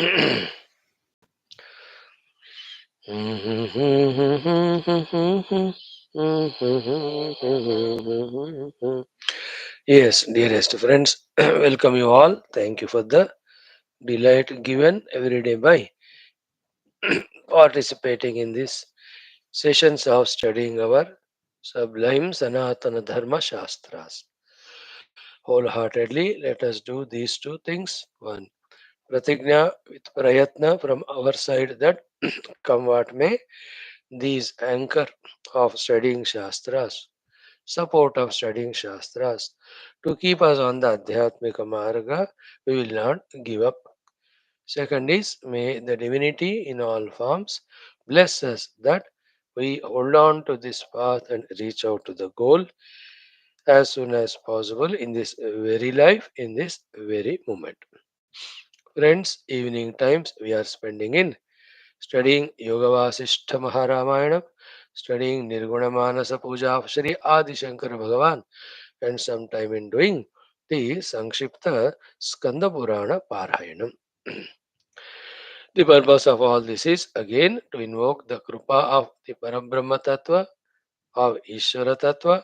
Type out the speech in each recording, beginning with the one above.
Yes, dearest friends, welcome you all. Thank you for the delight given every day by participating in these sessions of studying our sublime Sanatana Dharma Shastras. Wholeheartedly, let us do these two things. One, pratigna with prayatna from our side that come what may, these anchor of studying Shastras, support of studying Shastras, to keep us on the Adhyatmika Marga, we will not give up. Second is, may the divinity in all forms bless us that we hold on to this path and reach out to the goal as soon as possible in this very life, in this very moment. Friends, evening times we are spending in studying Yoga Vaashishtha Maharamayana, studying Nirguna Manasa Puja of Shri Adi Shankara Bhagavan, and some time in doing the Sankshipta Skanda Purana Parayanam. The purpose of all this is again to invoke the Krupa of the Parabrahma Tattva, of Ishvara Tattva,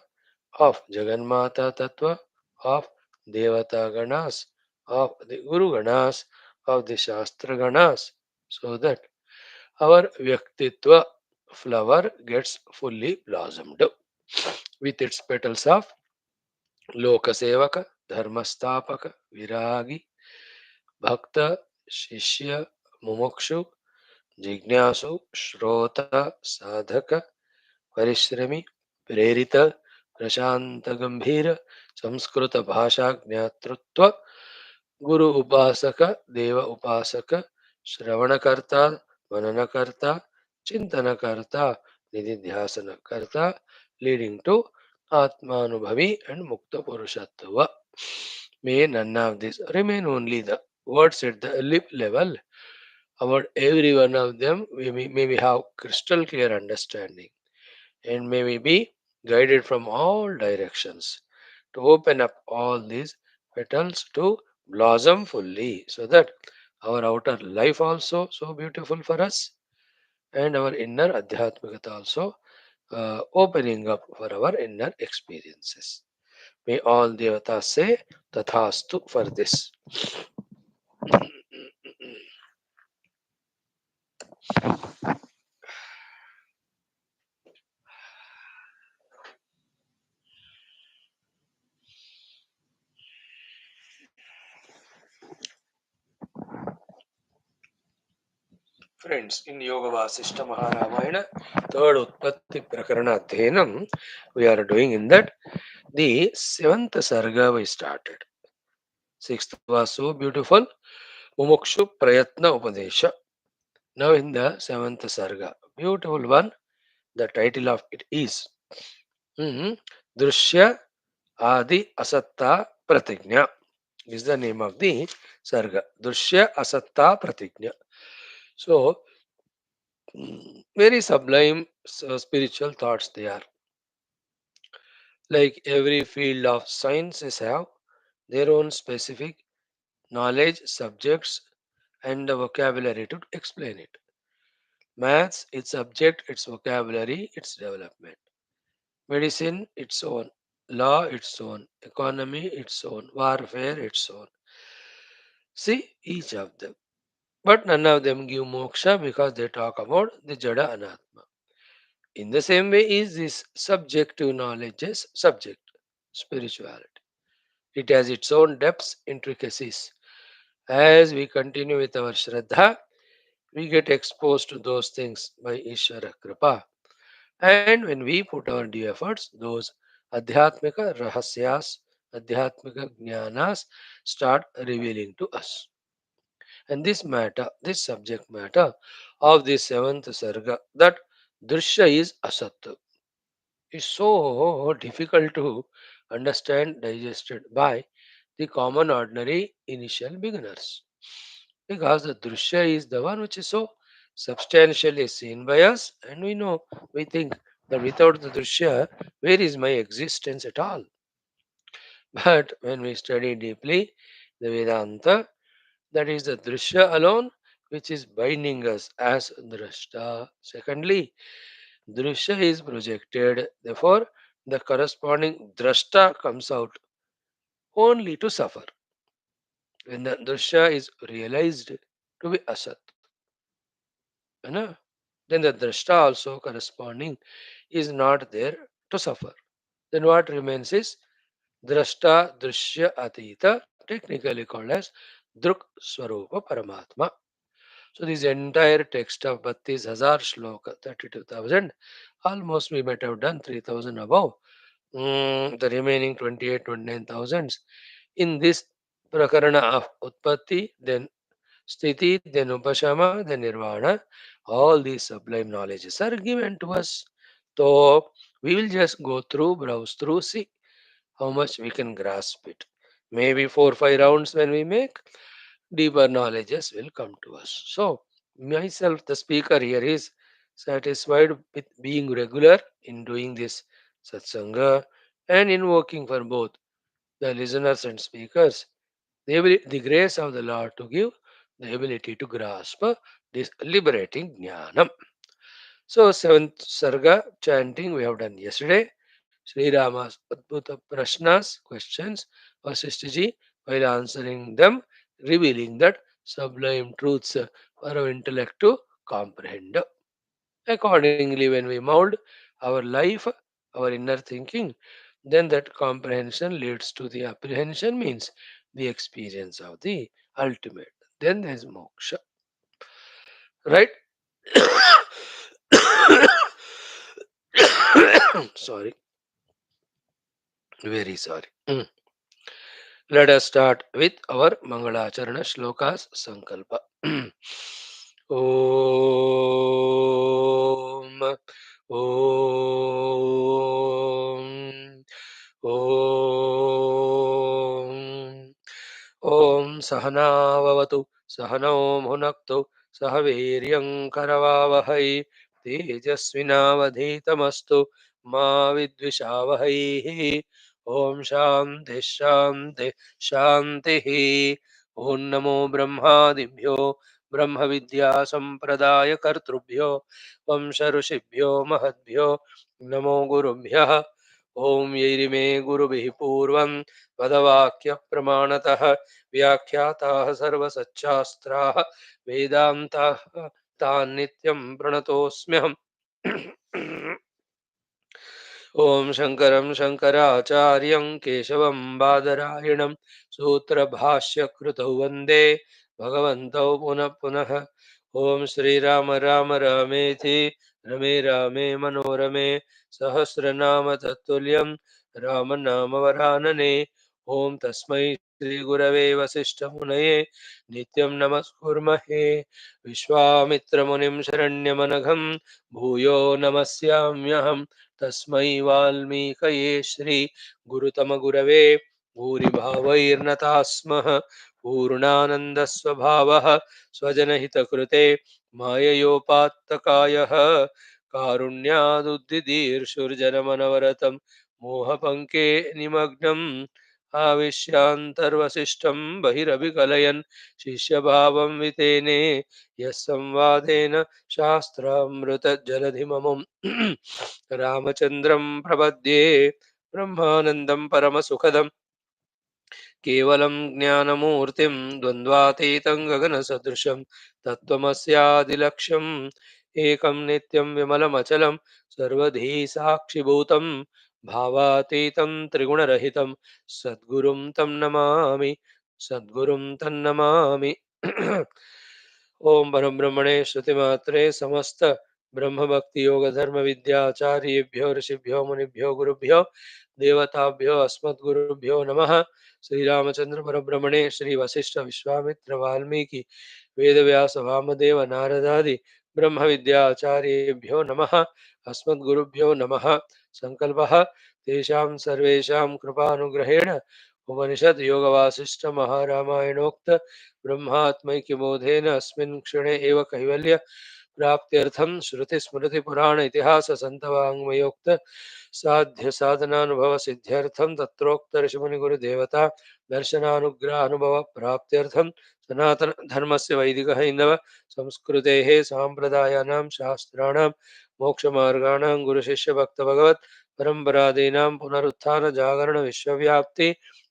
of Jagannatha Tattva, of Devata Ganas, of the Guru Ganas, of the Shastra Ganas, so that our Vyaktitva flower gets fully blossomed with its petals of Lokasevaka, Dharmastapaka, Viragi, Bhakta, Shishya, Mumukshu, Jignasu, Shrota, Sadhaka, परिश्रमी प्रेरित प्रशांत गंभीर संस्कृत भाषा ज्ञातृत्व गुरु उपासक देव उपासक श्रवणकर्ता मननकर्ता चिंतनकर्ता निधिध्यासनकर्ता leading to atmanubhavi and mukta purushotva. May none of this remain only the words at the lip level. About every one of them, may we have crystal clear understanding and may we be guided from all directions to open up all these petals to blossom fully so that our outer life also so beautiful for us and our inner adhyatmikata also opening up for our inner experiences. May all devatas say tathastu for this. Friends, in Yoga Vasishtha Maharamayana, third Utpathi Prakarana Adhenam, we are doing in that the seventh Sarga we started. Sixth was so beautiful, Mumukshu Prayatna Upadesha. Now in the seventh Sarga, beautiful one, the title of it is Drushya Adi Asatta Pratigna. Is the name of the Sarga. Drushya Asatta Pratigna. So, very sublime spiritual thoughts they are. Like every field of sciences have their own specific knowledge, subjects, and the vocabulary to explain it. Maths, its subject, its vocabulary, its development. Medicine, its own. Law, its own. Economy, its own. Warfare, its own. See each of them. But none of them give moksha because they talk about the Jada Anatma. In the same way is this subjective knowledge's subject, spirituality. It has its own depths, intricacies. As we continue with our Shraddha, we get exposed to those things by Ishvara Kripa. And when we put our due efforts, those Adhyatmika Rahasyas, Adhyatmika Jnanas start revealing to us. And this matter, this subject matter of the seventh Sarga, that Drushya is Asat, is so difficult to understand, digested by the common ordinary initial beginners. Because the Drushya is the one which is so substantially seen by us, and we know, we think that without the Drushya, where is my existence at all? But when we study deeply the Vedanta, that is the Drushya alone which is binding us as drashta. Secondly, drushya is projected. Therefore, the corresponding drashta comes out only to suffer. When the drushya is realized to be asat, you know, then the drashta also corresponding is not there to suffer. Then what remains is drashta drushya atita, technically called as druk swarupa paramatma. So this entire text of 32,000 shloka, 32,000, almost we might have done 3,000 above. The remaining 28, 29,000 in this prakarana of Utpatti, then Sthiti, then Upashama, then Nirvana, all these sublime knowledges are given to us. So we will just go through, browse through, see how much we can grasp it. Maybe 4 5 rounds when we make, deeper knowledges will come to us. So, myself, the speaker here, is satisfied with being regular in doing this satsanga and in working for both the listeners and speakers. The grace of the Lord to give the ability to grasp this liberating jnanam. So, seventh sarga chanting we have done yesterday. Sri Rama's Adbhuta Prashnas, questions, Vaashishtha while answering them, revealing that sublime truths for our intellect to comprehend. Accordingly, when we mold our life, our inner thinking, then that comprehension leads to the apprehension, means the experience of the ultimate. Then there is moksha. Right? Sorry, very sorry. Let us start with our Mangalacharana Shlokas Sankalpa. Om Om Om Om Sahanavavatu Sahano Bhunaktu Sahaviryam Karavavahai Tejasvinavadhitamastu Ma Vidvishavahai. Om Shanti Shanti Shanti. Om Namo Brahmadibhyo Brahma Vidya Sampradaya Kartrubhyo Vamsha Rushibhyo Mahadbhyo Namo Gurubhyah. Om Yerime Gurubhi Purvam Vadavakya Pramanatah Vyakhyatāh Sarvasacchāstrāh Vedāntah Tān Nityam Pranatosmyaham. Om Shankaram Shankaracharyan Keshavam Badarayanam Sutra Bhashya Krutau Vande Bhagavantau Punah Punah. Om Shri Rama Rama Rameti Rame Rame Manorame Sahasranama Tatulyam Rama Nama Varanane. Om Tasmai Shri Gurave Vasishta Munaye Nityam Namaskurmahe Vishwamitra Munim Sharanyamanagham Bhuyo Namasyamyaham तस्मै वाल्मीकये श्री गुरुतमगुरवे भूरिभावैर्नताः स्मः पूर्णानन्दस्वभावः स्वजनहितकृते माययोपात्तकायः कारुण्यादुद्दिदीर्षुर्जनमनवरतं मोहपङ्के निमग्नम् आविश्यान्तर्वसिष्ठं बहिरभिकलयन् शिष्यभावं वितेने यः संवादेन शास्त्रामृतजलधिममुम् रामचन्द्रं प्रपद्ये ब्रह्मानन्दं परमसुखदं केवलं ज्ञानमूर्तिं द्वन्द्वातीतं गगनसदृशं तत्त्वमस्यादिलक्ष्यम् एकं नित्यं विमलमचलं सर्वधी साक्षिभूतं भावातीतं त्रिगुणरहितं सद्गुरुं तं नमामि सद्गुरुं तन्नमामि. ओम परब्रह्मणे श्रुतिमात्रे समस्त ब्रह्म भक्ति योग धर्म विद्याचार्येभ्यो ऋषिभ्यो मुनिभ्यो गुरुभ्यो देवताभ्यो अस्मद्गुरुभ्यो नमः. श्री रामचंद्र परब्रह्मणे श्री वशिष्ठ विश्वामित्र वाल्मीकि वेदव्यास वामदेव नारदादि ब्रह्म विद्याचार्येभ्यो नमः. अस्मद्गुरुभ्यो नमः. संकल्पः तेषां सर्वेषां कृपानुग्रहेण उपनिषद योग वासिष्ठ महारामायणोक्त ब्रह्मात्मैक्यबोधेन अस्मिन् क्षणे एव कैवल्य प्राप्त्यर्थं श्रुति स्मृति पुराण इतिहास संतवाङ्मयोक्त साध्य साधनानुभव सिद्ध्यर्थं तत्रोक्त ऋषिमुनि गुरु देवता दर्शनानुग्रह अनुभव प्राप्त्यर्थं सनातन धर्मस्य वैदिक हैन्दव संस्कृतेः साम्प्रदायानां शास्त्राणां मोक्षमार्गाणां गुरुशिष्य भक्त भगवत् परम्परादीनां पुनरुत्थान जागरण विश्वव्याप्ति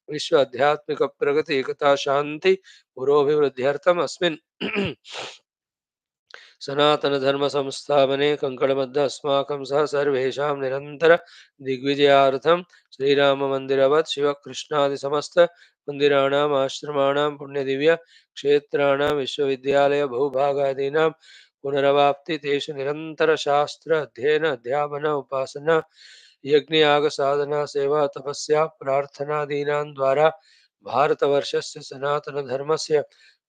विश्व आध्यात्मिक प्रगति एकता शांति पुरोभिवृद्ध्यर्थम अस्मिन् सनातन धर्म संस्थापने कंकणबद्ध अस्माकं सह सर्वेषां निरंतर दिग्विजयार्थं श्रीराम मंदिरवत् शिव कृष्णादि समस्त मंदिराणाम् आश्रमाणां पुण्यदिव्य क्षेत्राणां विश्वविद्यालय भूभागादीनां पुनरवाप्ति तेषु निरंतर शास्त्र अध्ययन अध्यापन उपासना यज्ञ याग साधना सेवा तपस्या प्रार्थनादीनां द्वारा भारतवर्षस्य सनातन धर्मस्य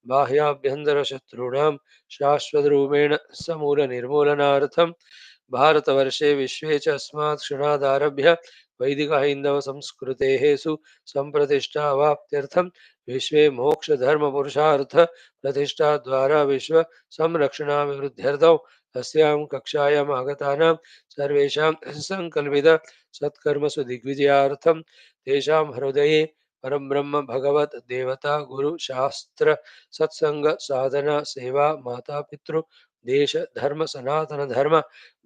बाह्याभ्यन्तरशत्रूणां शाश्वतरूपेण समूलनिर्मूलनार्थं भारतवर्षे विश्वे च अस्मात् क्षणादारभ्य वैदिकहैन्दवसंस्कृतेः सुसम्प्रतिष्ठा अवाप्त्यर्थं विश्वे मोक्षधर्मपुरुषार्थ प्रतिष्ठाद्वारा विश्वसंरक्षणाभिवृद्ध्यर्थौ अस्यां कक्षायाम् आगतानां सर्वेषां सङ्कल्पित सत्कर्मसु दिग्विजयार्थं तेषां हृदये परब्रह्म भगवत देवता गुरु शास्त्र सत्संग साधना सेवा माता पितृ देश धर्म सनातन धर्म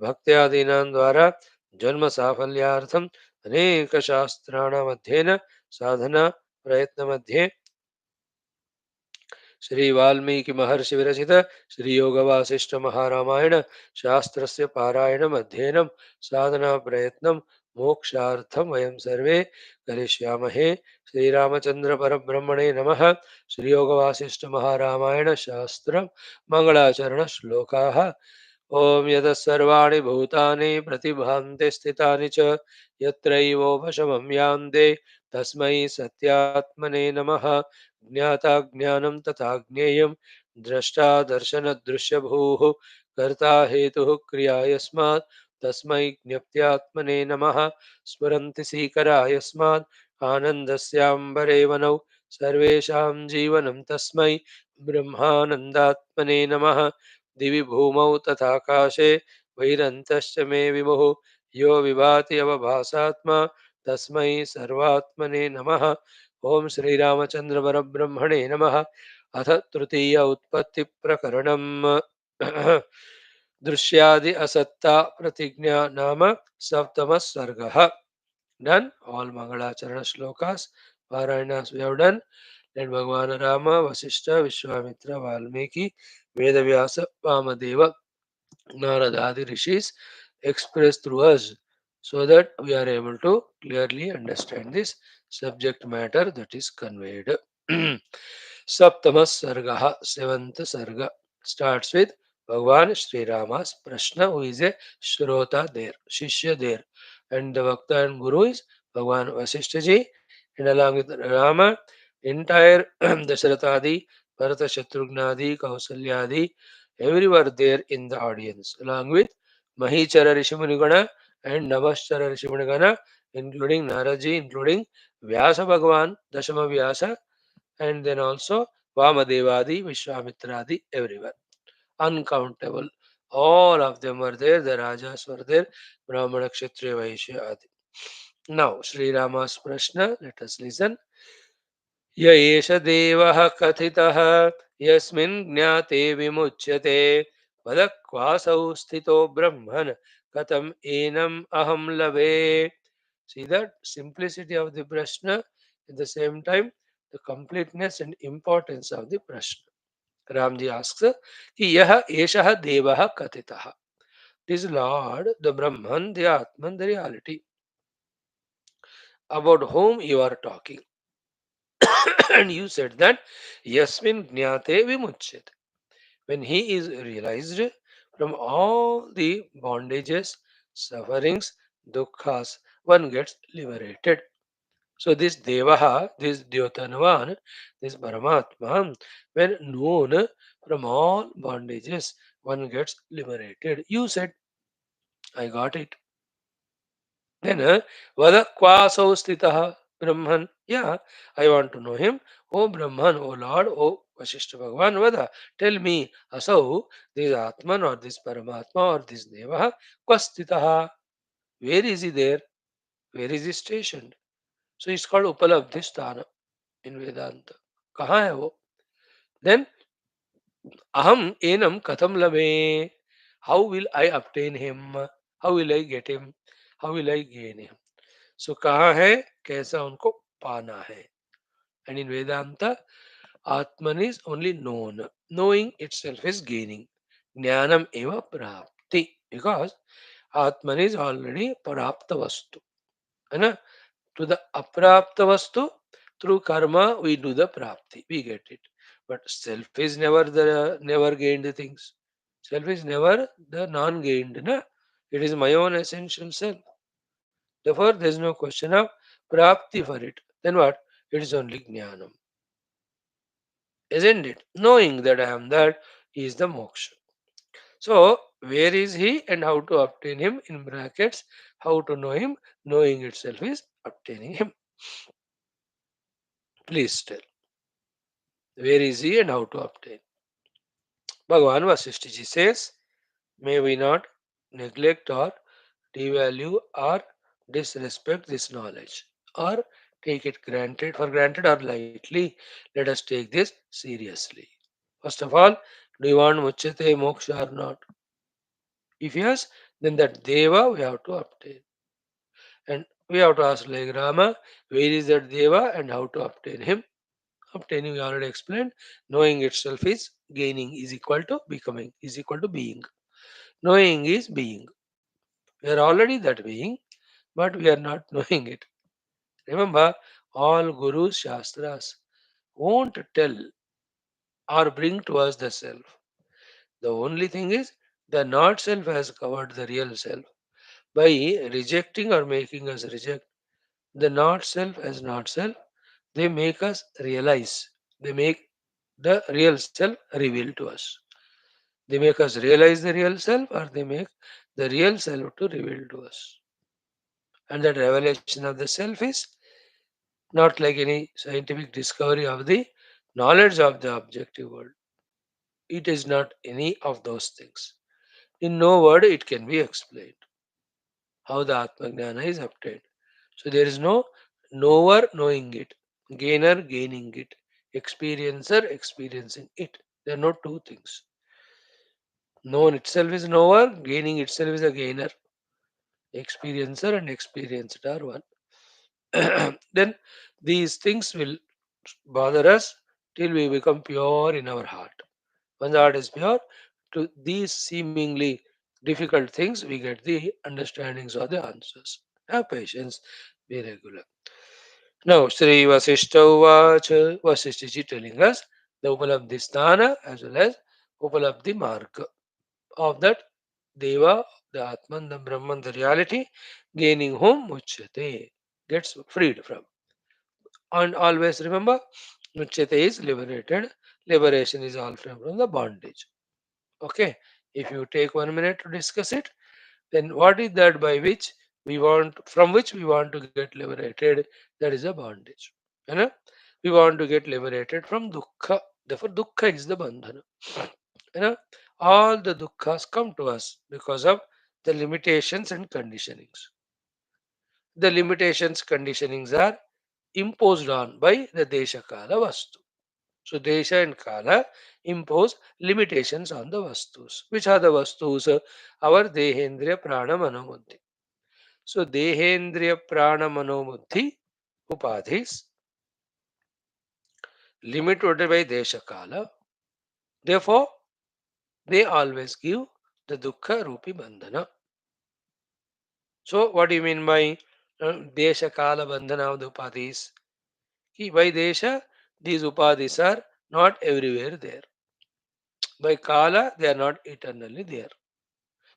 भक्त्यादीनां द्वारा जन्म साफल्यार्थम अनेक शास्त्राणाम् अध्ययन साधना प्रयत्न मध्ये श्री वाल्मीकि महर्षि विरचित श्री योग वासिष्ठ महारामायण शास्त्रस्य पारायणम् अध्ययनं साधना प्रयत्नं मोक्षार्थं वयं सर्वे करिष्यामहे। श्रीरामचंद्र परब्रह्मणे नमः। श्री योग वासिष्ठ महारामायण शास्त्र मंगलाचरण श्लोकाः। ओम यतः भूतानि प्रतिभान्ते स्थितानि च यत्रैवोपशमं यान्ते तस्मै सत्यात्मने नमः। ज्ञाता ज्ञानं तथा ज्ञेयं द्रष्टा दर्शनदृश्यभूः कर्ता हेतुः क्रिया यस्मात् तस्मै ज्ञप्त्यात्मने नमः। स्फुरन्ति सीकरा यस्मात् आनन्दस्याम्बरे वनौ सर्वेषां जीवनं तस्मै ब्रह्मानन्दात्मने नमः। दिवि भूमौ तथाकाशे वैरन्तश्च मे विभुः यो विभाति अवभासात्मा तस्मै सर्वात्मने नमः। ओम श्री रामचंद्र परब्रह्मणे नमः। अथ तृतीय उत्पत्ति प्रकरणम् दृश्यादि असत्ता प्रतिज्ञा नाम सप्तमः सर्गः। Done all Mangalacharana shlokas. Parayanas we have done. Let Bhagavan Rama, Vasishtha, Vishwamitra, Valmiki, Vedavyasa, Vamadeva, Naradadi Rishis express through us so that we are able to clearly understand this subject matter that is conveyed. Saptamas Sargaha, seventh Sarga, starts with Bhagavan Sri Rama's Prashna, who is a Shrota there, Shishya there, and the Bhakta and Guru is Bhagavan Vasishtha ji, and along with Rama, entire Dasharatadi, Bharata Shatrugnadi, Kausalyadi, every were there in the audience, along with Mahichara Rishimunigana and Namaschara Rishimunigana, including Naraji, including Vyasa Bhagavan, Dashama Vyasa, and then also Vamadevadi, Vishwamitradi, everyone. Uncountable. All of them were there, the Rajas were there, Brahmana, Kshatriya, Vaishya, Adi. Now, Sri Rama's Prashna, let us listen. य एष देवः कथितः यस्मिन् ज्ञाते विमुच्यते वदक्वासौ स्थितो ब्रह्मन् कथम् एनम् अहं लभे. See that simplicity of the Prashna, at the same time the completeness and importance of the Prashna. Ramji asks, कि यह एषः देवः कथितः. It is Lord, the Brahman, the Atman, the reality, about whom you are talking. And you said that Yasmin Jnate Vimuchyate. When he is realized from all the bondages, sufferings, dukkhas, one gets liberated. So this Devaha, this Dyotanvan, this Paramatma, when known from all bondages, one gets liberated. You said, I got it. Then, Vada Kvasau Stitaha Brahman. Yeah, I want to know him. Oh Brahman, oh Lord, oh Vasishtha Bhagavan Vada, tell me, Asau, this Atman or this Paramatma or this Deva, Kvastitaha, where is he there? Where is he stationed? So it's called Upalabdhi Sthana in Vedanta. कहाँ है वो? Then Aham enam katham labe. How will I obtain him? How will I get him? How will I gain him? So कहाँ है? कैसा उनको पाना है? And in Vedanta, Atman is only known. Knowing itself is gaining. Jnanam eva prapti. Because Atman is already parapta vastu. है ना? To the aprapta vastu, through karma we do the prapti. We get it. But self is never gained the things. Self is never the non-gained. Na? It is my own essential self. Therefore, there is no question of prapti for it. Then what? It is only jnanam. Isn't it? Knowing that I am that is the moksha. So, where is he and how to obtain him? In brackets, how to know him? Knowing itself is obtaining him. Please tell. Where is he and how to obtain? Bhagavan Vasishtha says, may we not neglect or devalue or disrespect this knowledge or take it granted for granted or lightly. Let us take this seriously. First of all, do you want muchyate moksha or not? If yes, then that deva we have to obtain. And we have to ask like Rama, where is that deva and how to obtain him? Obtaining we already explained. Knowing itself is gaining is equal to becoming is equal to being. Knowing is being. We are already that being, but we are not knowing it. Remember, all gurus, shastras won't tell or bring to us the self. The only thing is, the not self has covered the real self. By rejecting or making us reject the not self as not self, they make us realize. They make the real self reveal to us. They make us realize the real self or they make the real self to reveal to us. And that revelation of the self is not like any scientific discovery of the knowledge of the objective world. It is not any of those things. In no word it can be explained how the Atma Jnana is obtained. So there is no knower knowing it, gainer gaining it, experiencer experiencing it. There are no two things. Known itself is knower, gaining itself is a gainer. Experiencer and experienced are one. Then these things will bother us till we become pure in our heart. When the heart is pure, to these seemingly difficult things, we get the understandings or the answers. Have patience, be regular. Now, Sri Vasishtha Uvacha, Vasishtha telling us the Upalabdhi Sthana as well as Upalabdhi Marga of that Deva, the Atman, the Brahman, the reality, gaining whom Muchyate, gets freed from. And always remember, Muchyate is liberated. Liberation is all from the bondage. Okay, if you take 1 minute to discuss it, then what is that by which we want, from which we want to get liberated? That is a bondage. You know? We want to get liberated from dukkha. Therefore, dukkha is the bandhana. You know, all the dukkhas come to us because of the limitations and conditionings. The limitations, conditionings are imposed on by the desha kala vastu. So desha and kala impose limitations on the vastus. Which are the vastus? Our dehendriya prana manobuddhi. So dehendriya prana manobuddhi upadhis limited by desha kala. Therefore, they always give the dukkha rupi bandhana. So what do you mean by desha kala bandhana of the upadhis? By desha, these upadhis are not everywhere there. By kala, they are not eternally there.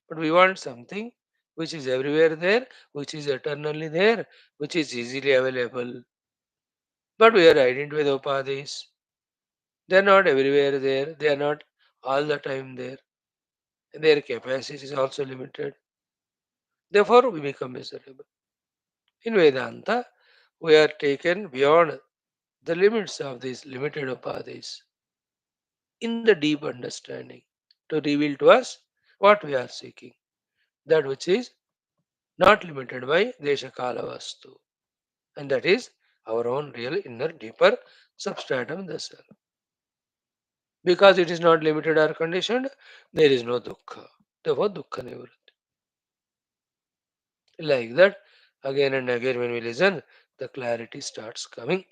But we want something which is everywhere there, which is eternally there, which is easily available. But we are identified with upadhis. They are not everywhere there. They are not all the time there. Their capacity is also limited. Therefore, we become miserable. In Vedanta, we are taken beyond the limits of these limited upadhis. in the deep understanding to reveal to us what we are seeking, that which is not limited by Desha Kala Vastu, and that is our own real inner deeper substratum, the self. Because it is not limited or conditioned, there is no dukkha. Therefore, dukkha nivritti. Like that, again and again, when we listen, the clarity starts coming.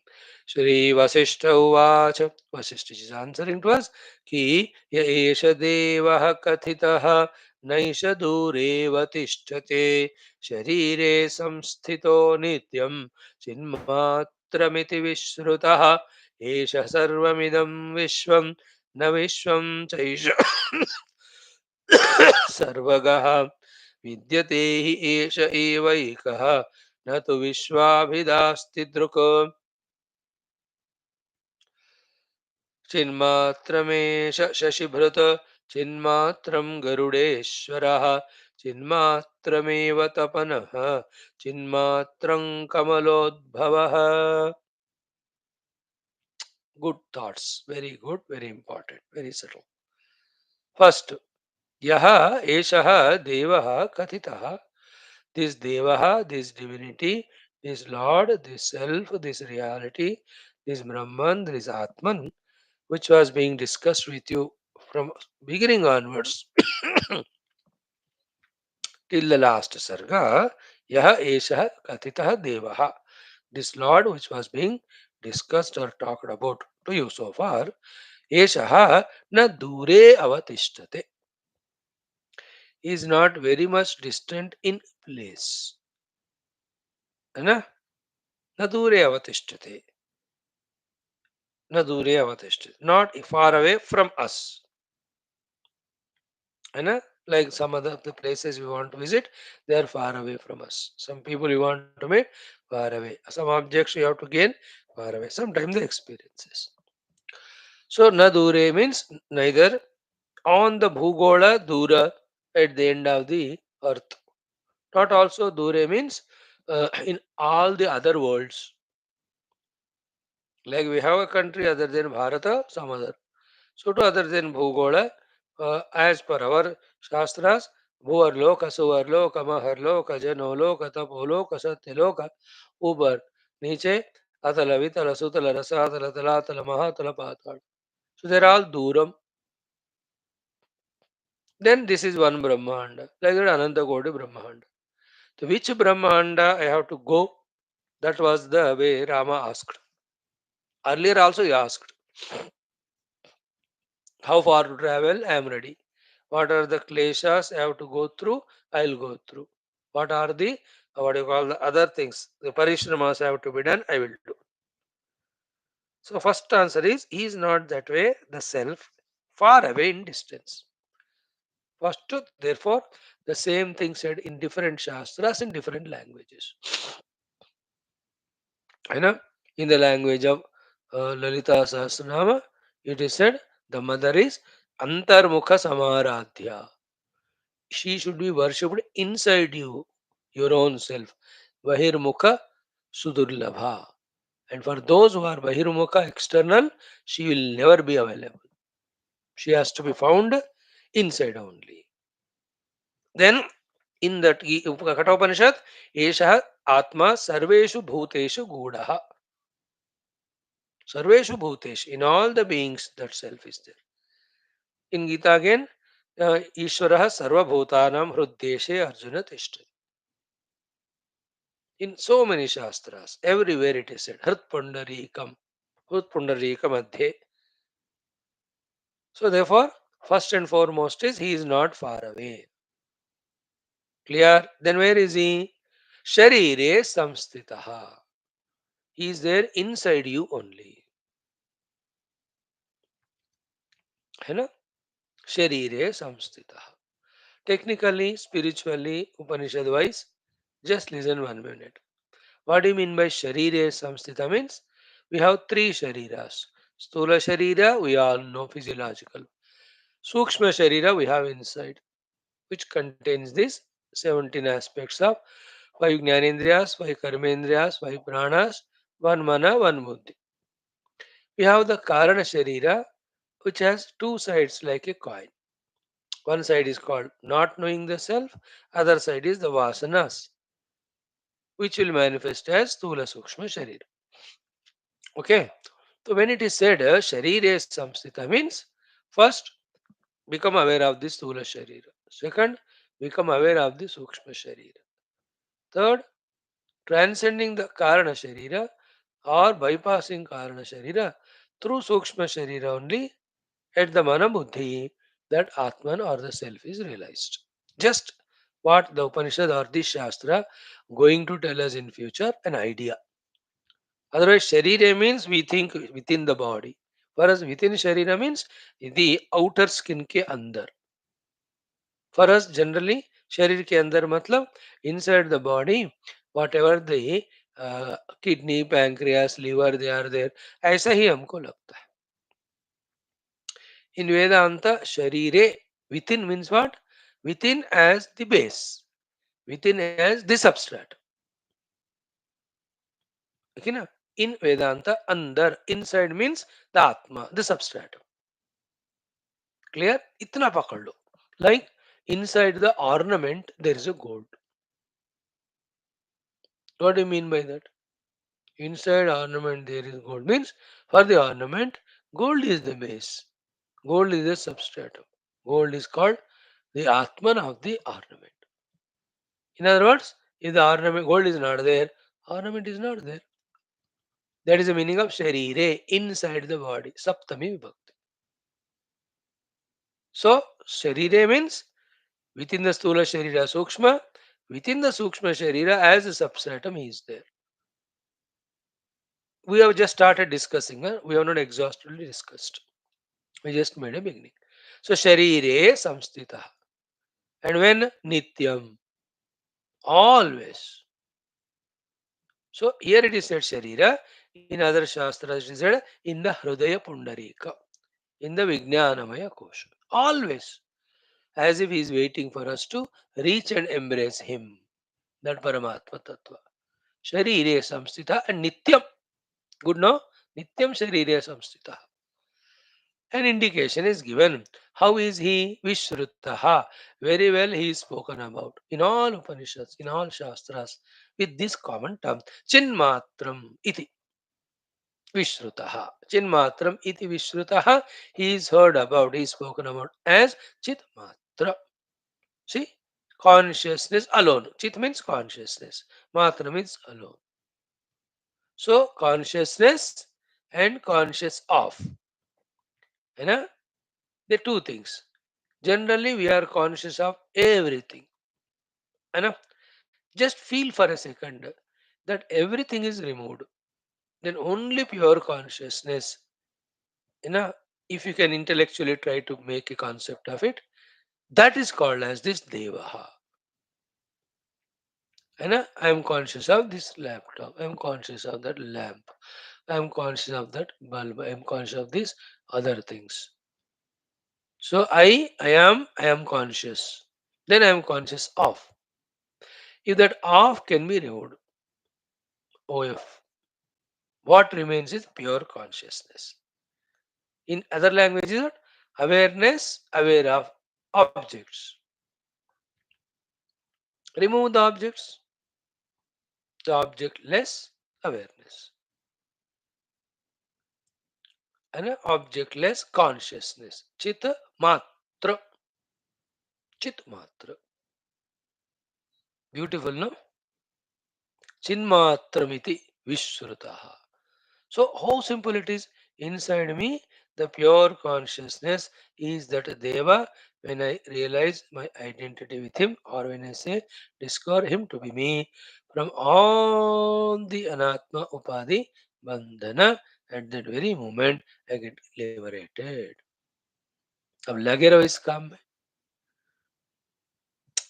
Shri Vasishtha Uvacha. Vasishtha is answering to us ki ya esha devah kathitaha naisha dureva tishthate sharire samsthito nityam chinmatramiti vishrutaha esha sarvamidam vishwam na vishwam chaisha सर्वगः विद्यते हि एष एवैकः न तु विश्वाभिधास्ति दृक् चिन्मात्रमेष शशिभृत चिन्मात्रं गरुडेश्वरः चिन्मात्रमेव तपनः चिन्मात्रं कमलोद्भवः. Good thoughts, very good, very important, very subtle. First, यः एषः देवः कथितः. This Devaha, this divinity, this Lord, this Self, this reality, this Brahman, this Atman, which was being discussed with you from beginning onwards till the last Sarga, Yaha Esha Katitaha Devaha. This Lord, which was being discussed or talked about to you so far, Eshaha na dure avatishtate, is not very much distant in place. है ना? न दूरे अवतिष्ठते. न दूरे अवतिष्ठते. Not far away from us. है ना? Like some other the places we want to visit, they are far away from us. Some people you want to meet, far away. Some objects you have to gain, far away. Sometimes the experiences. So na dure means neither on the bhugola dura at the end of the earth. Not also dure means in all the other worlds. Like we have a country other than Bharata, some other. So to other than Bhugola, as per our Shastras, Bhuvarloka, Suvarloka, Maharloka, Janoloka, Tapoloka, Satyaloka, Ubar, Niche, Atala, Vitala, Sutala, Rasatala, Talatala, Mahatala, Patal. So they're all Duram. Then this is one Brahmanda, like that Ananta Koti Brahmanda. To which Brahmanda I have to go? That was the way Rama asked. Earlier also he asked, how far to travel? I am ready. What are the kleshas I have to go through? I will go through. What are the what do you call the other things? The parishramas have to be done, I will do. So first answer is he is not that way, the self, far away in distance. First, therefore, the same thing said in different shastras in different languages. You know, in the language of Lalita Sahasranama, it is said the mother is Antarmukha Samaradhya. She should be worshipped inside you, your own self. Bahirmukha Sudurlabha. And for those who are Bahirmukha external, she will never be available. She has to be found inside only. Then in that Kathopanishad, Esha Atma Sarveshu Bhuteshu Gudaha. Sarveshu Bhuteshu. In all the beings, that self is there. In Gita again, Ishvaraha Sarva Bhutanam Hruddeshe Arjuna Tishtati. In so many shastras, everywhere it is said, Hrit Pundarikam, Hrit Pundarika Madhye. So therefore, first and foremost is he is not far away. Clear? Then where is he? Sharire Samstitaha. He is there inside you only. है ना? Sharire Samstitaha. Technically, spiritually, Upanishad wise, just listen 1 minute. What do you mean by Sharire Samstita means? We have three Shariras. Stula Sharira, we all know physiological. Sukshma Sharira, we have inside, which contains these 17 aspects of 5 Jnanendriyas, 5 Karmendriyas, 5 Pranas, 1 Mana, 1 Buddhi. We have the Karana Sharira, which has two sides like a coin. One side is called not knowing the self, other side is the vasanas, which will manifest as Stula Sukshma Sharira. Okay, so when it is said Sharire Samstita means first become aware of the Stula Sharira, second become aware of the Sukshma Sharira, third transcending the Karana Sharira or bypassing Karana Sharira through Sukshma Sharira only at the Mana Buddhi that Atman or the Self is realized. Just what the Upanishad or the Shastra going to tell us in future, an idea. Otherwise, Sharira means we think within the body. For us, within Sharira means the outer skin ke andar. For us, generally, शरीर के अंदर मतलब inside the body, whatever the kidney, pancreas, liver, they are there. ऐसा ही हमको लगता है. In Vedanta, Sharire, within means what? Within as the base, within as the substrate. Okay, na? In Vedanta, andar, inside means the Atma, the substrate. Clear? इतना पकड़ लो. Like inside the ornament, there is a gold. What do you mean by that? Inside ornament, there is gold. Means for the ornament, gold is the base. Gold is the substratum. Gold is called the Atman of the ornament. In other words, if the ornament gold is not there, ornament is not there. That is the meaning of Sharire, inside the body. Saptami Vibhakti. So, Sharire means within the Stula Sharira Sukshma, within the Sukshma Sharira as a substratum he is there. We have just started discussing, we have not exhaustively discussed. We just made a beginning. So, Sharire Samstita. And when Nityam, always. So, here it is said Sharira. In other Shastras, it is said in the Hrudaya Pundarika, in the Vijnanamaya Kosha. Always. As if he is waiting for us to reach and embrace him. That Paramatma Tattva. Sharire Samstita and Nityam. Good no? Nityam Sharire Samstita. An indication is given. How is he? Vishruttaha. Very well he is spoken about in all Upanishads, in all Shastras, with this common term. Chinmatram iti Vishrutaha. Chinmatram iti Vishrutaha. He is heard about, he is spoken about as Chitmatra. See? Consciousness alone. Chit means consciousness. Matra means alone. So, consciousness and conscious of. You know? The two things. Generally, we are conscious of everything. Enough. Just feel for a second that everything is removed. Then only pure consciousness. You know, if you can intellectually try to make a concept of it, that is called as this Devaha. And I am conscious of this laptop. I am conscious of that lamp. I am conscious of that bulb. I am conscious of these other things. So I am conscious. Then I am conscious of. If that of can be removed, OF, what remains is pure consciousness. In other languages, awareness, aware of objects. Remove the objects, the objectless awareness. And an objectless consciousness. Chita matra. Chit matra. Beautiful, no? Chinmatramiti Vishrutaha. So, how simple it is. Inside me, the pure consciousness is that Deva. When I realize my identity with him, or when I say discover him to be me, from all the anatma upadhi bandhana, at that very moment I get liberated. अब लगे रहो इस काम में,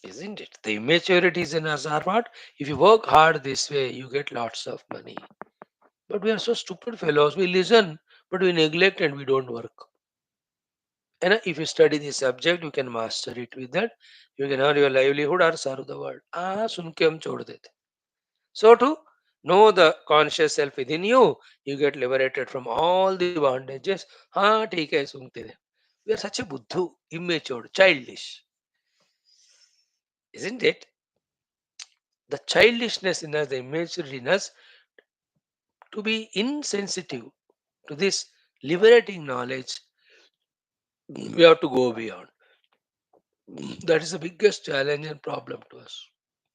isn't it? The immaturity is in us. Our part. If you work hard this way, you get lots of money. But we are so stupid fellows. We listen, but we neglect and we don't work. And if you study the subject, you can master it. With that, you can earn your livelihood or serve the world. सुन के हम छोड़ देते. So too, Know the conscious self within you, you get liberated from all the bondages. हाँ ठीक है सुनते रहे. We are such a buddhu, immature, childish, isn't it? The childishness in us, the immaturity in us, to be insensitive to this liberating knowledge, we have to go beyond. That is the biggest challenge and problem to us.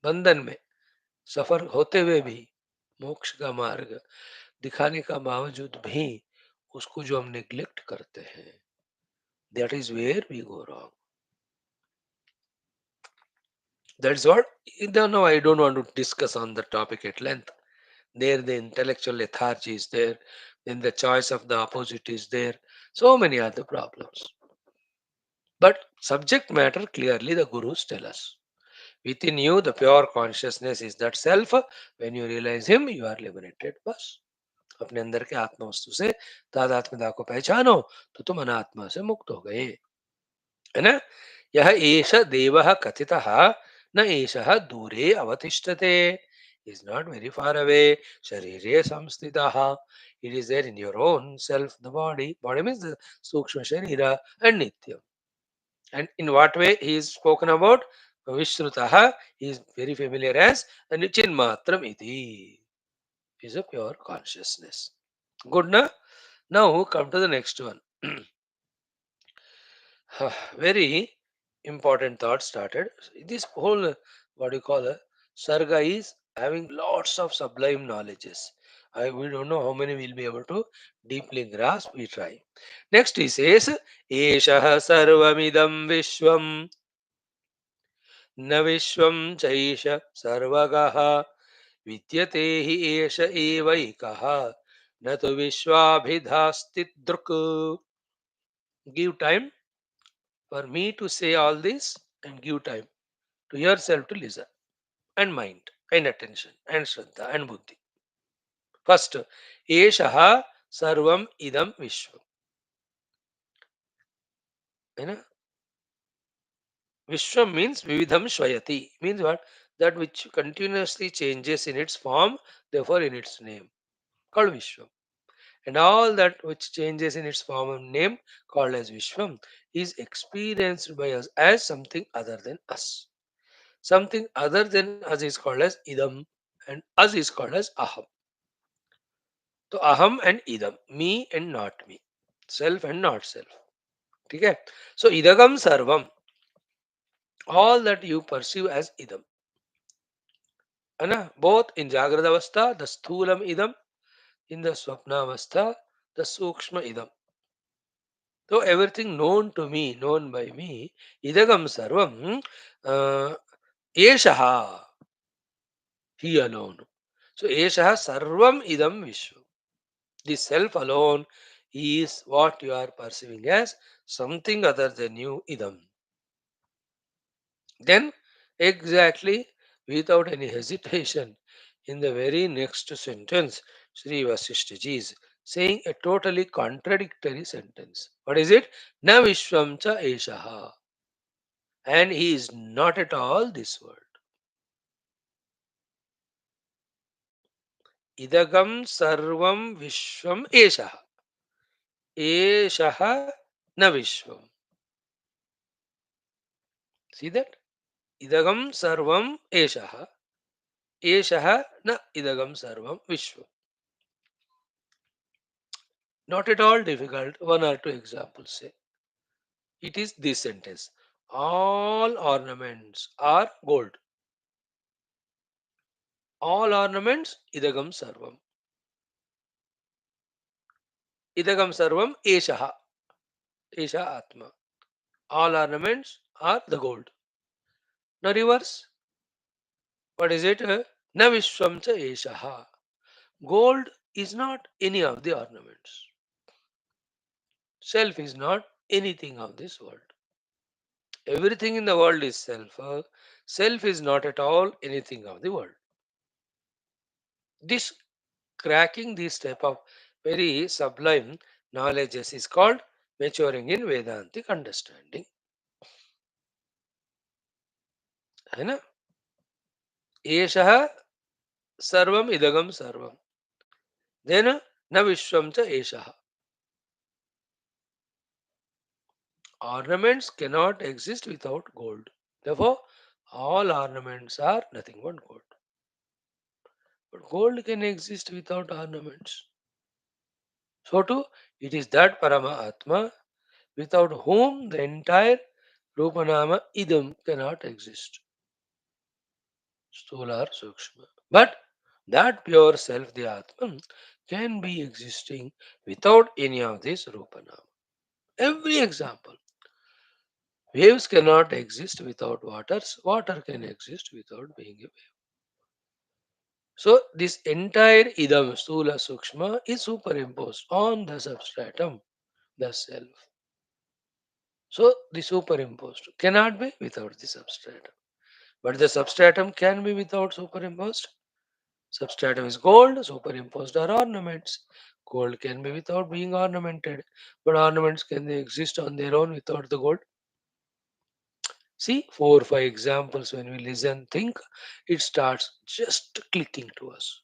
बंधन में सफर होते हुए भी मोक्ष का मार्ग दिखाने का बावजूद भी उसको जो हम निग्लेक्ट करते हैं, that is where we go wrong. That's what. No, I don't want to discuss on the topic at length. There, the intellectual lethargy is there. Then the choice of the opposite is there. So many other problems. But subject matter clearly the gurus tell us. Within you, the pure consciousness is that self. When you realize him, you are liberated. बस अपने अंदर के आत्मा वस्तु से तादात्म्यता को पहचानो तो तुम अनात्मा से मुक्त हो गए. है ना. यह एष देवः कथितः न एषः दूरे अवतिष्ठते. Is not very far away. शरीरे संस्थितः. It is there in your own self, the body. Body means the sukshma sharira and nityam. And in what way he is spoken about? Vishrutaha, he is very familiar as Anichin Matram iti. Is a pure consciousness. Good na? Now come to the next one. Very important thought started. This whole what you call a sarga is having lots of sublime knowledges. We don't know how many we'll be able to deeply grasp. We try. Next he says, Eshah sarvamidam vishwam न विश्वं चैष सर्वगः विद्यते हि एष एवैकः न तु विश्वाभिधास्ति दृक्. Give time for me to say all this and give time to yourself to listen and mind and attention and shraddha and buddhi. First, एषः सर्वम idam vishwam. है ना. Vishwam means vividham shvayati. Means what? That which continuously changes in its form, therefore in its name. Called Vishwam. And all that which changes in its form and name, called as Vishwam, is experienced by us as something other than us. Something other than us is called as Idam, and us is called as Aham. So Aham and Idam, me and not me, self and not self. Okay? So Idagam Sarvam, all that you perceive as Idam. Ana, both in Jagrada Avastha, the Sthulam Idam, in the Swapna Avastha, the Sukshma Idam. So everything known to me, known by me, idagam sarvam, eshaha, he alone. So eshaha sarvam idam vishwa. The self alone is what you are perceiving as something other than you, idam. Then exactly without any hesitation, in the very next sentence, Sri Vasishtha ji is saying a totally contradictory sentence. What is it? Na vishwam cha eshaha. And he is not at all this world. Idagam sarvam vishwam eshaha. Eshaha na vishwam. See that? Idagam sarvam eshaha. Eshaha na idagam sarvam vishwam. Not at all difficult. One or two examples say. It is this sentence. All ornaments are gold. All ornaments idagam sarvam. Idagam sarvam eshaha. Esha atma. All ornaments are the gold. Now reverse. What is it? Na vishwam cha eshaha. Gold is not any of the ornaments. Self is not anything of this world. Everything in the world is self. Self is not at all anything of the world. This cracking this type of very sublime knowledges is called maturing in Vedantic understanding. है ना. एषः sarvam idagam sarvam. Then na vishwam cha eshaha. Ornaments cannot exist without gold. Therefore, all ornaments are nothing but gold. But gold can exist without ornaments. So too, it is that Paramatma without whom the entire Rupanama idam cannot exist. Stula or Sukshma. But that pure self, the Atman, can be existing without any of this Rupanama. Every example. Waves cannot exist without waters. Water can exist without being a wave. So this entire idam, Stula Sukshma, is superimposed on the substratum, the self. So the superimposed cannot be without the substratum. But the substratum can be without superimposed. Substratum is gold, superimposed are ornaments. Gold can be without being ornamented, but ornaments can they exist on their own without the gold? See, 4 or 5 examples when we listen, think, it starts just clicking to us.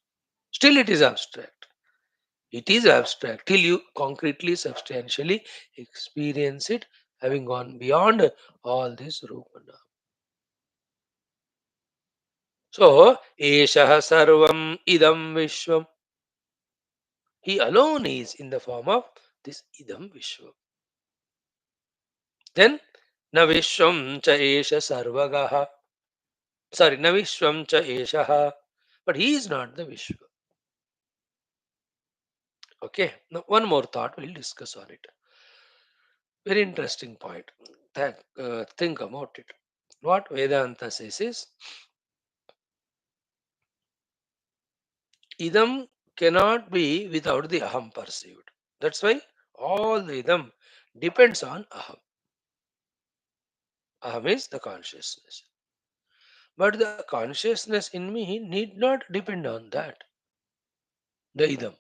Still, it is abstract. It is abstract till you concretely, substantially experience it, having gone beyond all this Rupana. So, Eshaha Sarvam Idam Vishwam. He alone is in the form of this Idam Vishwam. Then, Na Vishwam Cha Esha Sarvagaha. Sorry, Na Vishwam Cha Eshaha. But he is not the Vishwa. Okay, now one more thought we'll discuss on it. Very interesting point. Think about it. What Vedanta says is idam cannot be without the aham perceived. That's why all the idam depends on aham. Aham is the consciousness. But the consciousness in me need not depend on that, the idam.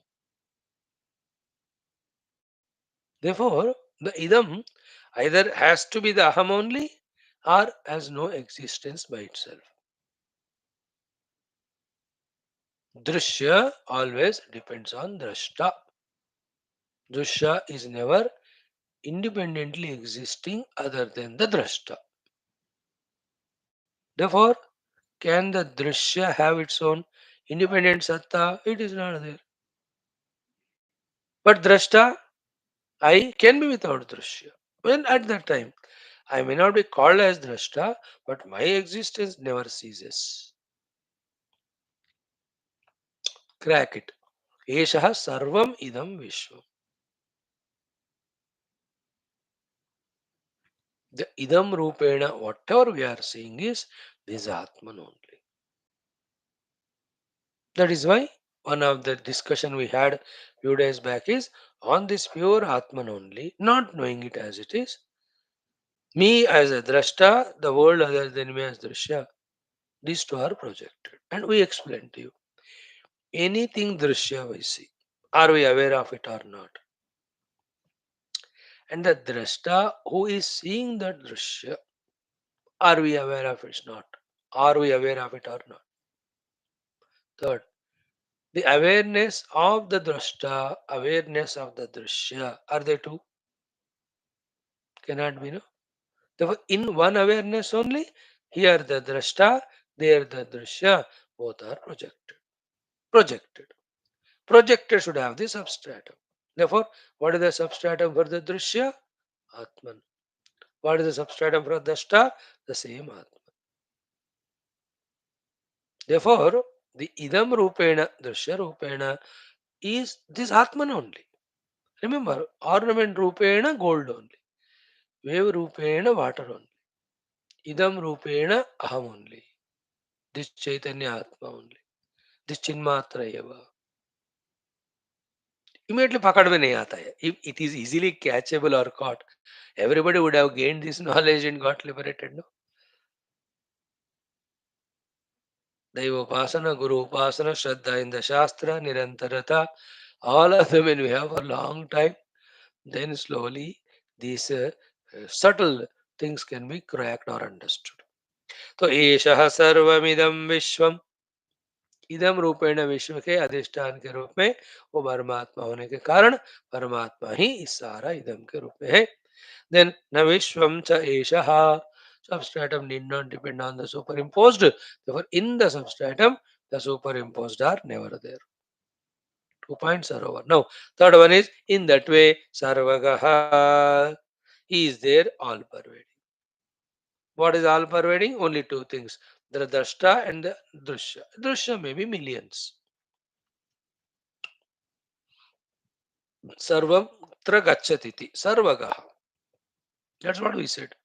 Therefore, the idam either has to be the aham only or has no existence by itself. Drushya always depends on drashta. Drushya is never independently existing other than the drashta. Therefore, can the drushya have its own independent satta? It is not there. But drashta, I can be without drushya. When at that time, I may not be called as drashta, but my existence never ceases. Crack it. Eshaha sarvam idam vishwam. The idam rupena, whatever we are seeing is this Atman only. That is why one of the discussion we had few days back is on this pure Atman only, not knowing it as it is. Me as a drashta, the world other than me as drashya. These two are projected. And we explained to you. Anything drashya we see. Are we aware of it or not? And the drashta who is seeing that drashya, are we aware of it or not? Are we aware of it or not? Third, the awareness of the drashta, awareness of the drashya, are they two? Cannot be, no? Therefore, in one awareness only, here the drashta, there the drashya, both are projected. Projected. Projected should have the substratum. Therefore, what is the substratum for the drashya? Atman. What is the substratum for drashta? The same Atman. Therefore, the idam rupena, drashya rupena is this Atman only. Remember, ornament rupena gold only. Wave rupena water only. Idam rupena aham only. This Chaitanya Atma only. This Chinmatra eva. Immediately pakad mein nahi aata hai. If it is easily catchable or caught, everybody would have gained this knowledge and got liberated. No? Daiva Upasana, Guru Upasana, Shraddha in the Shastra, Nirantarata, all of them when we have for a long time, then slowly these subtle things can be cracked or understood. So, Eshaha Sarvamidam Vishwam. इदम रूपेण विश्व के अधिष्ठान के रूप में वो परमात्मा होने के कारण परमात्मा ही इस सारा इदम के रूप में है. Then na vishwam cha eshaha. Substratum need not depend on the superimposed. Therefore, in the substratum, the superimposed are never there. 2 points are over. Now, third one is in that way, sarvagaha. He is there, all pervading. What is all pervading? Only two things: the drashta and the drushya. Drushya may be millions. Sarvam tra gachatiti. Sarvagaha. That's what we said.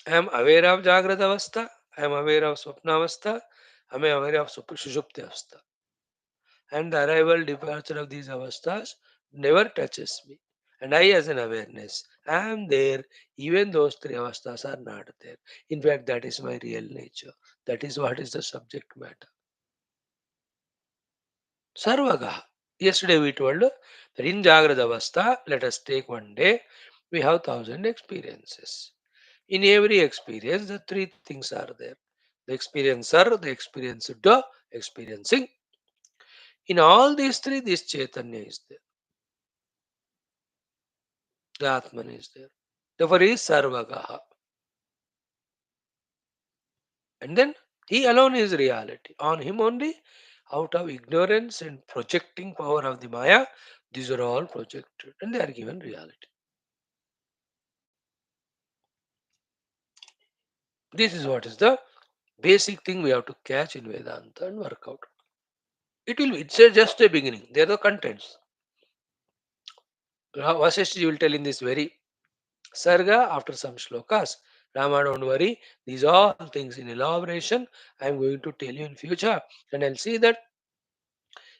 I am aware of Jagrata Avastha, I am aware of Swapna Avastha, I am aware of Sushupti Avastha. And the arrival departure of these avasthas never touches me. And I, as an awareness, I am there, even those three avasthas are not there. In fact, that is my real nature. That is what is the subject matter. Sarvagaha. Yesterday we told that in Jagrata Avastha, let us take one day, we have 1,000 experiences. In every experience, the three things are there: the experiencer, the experienced, experiencing. In all these three, this Chaitanya is there. The Atman is there. Therefore, he is Sarvagaha. And then he alone is reality. On him only, out of ignorance and projecting power of the Maya, these are all projected and they are given reality. This is what is the basic thing we have to catch in Vedanta and work out. It's just a beginning. They are the contents. Vashishtha will tell in this very Sarga after some shlokas. Rama, don't worry. These all things in elaboration I am going to tell you in future, and I'll see that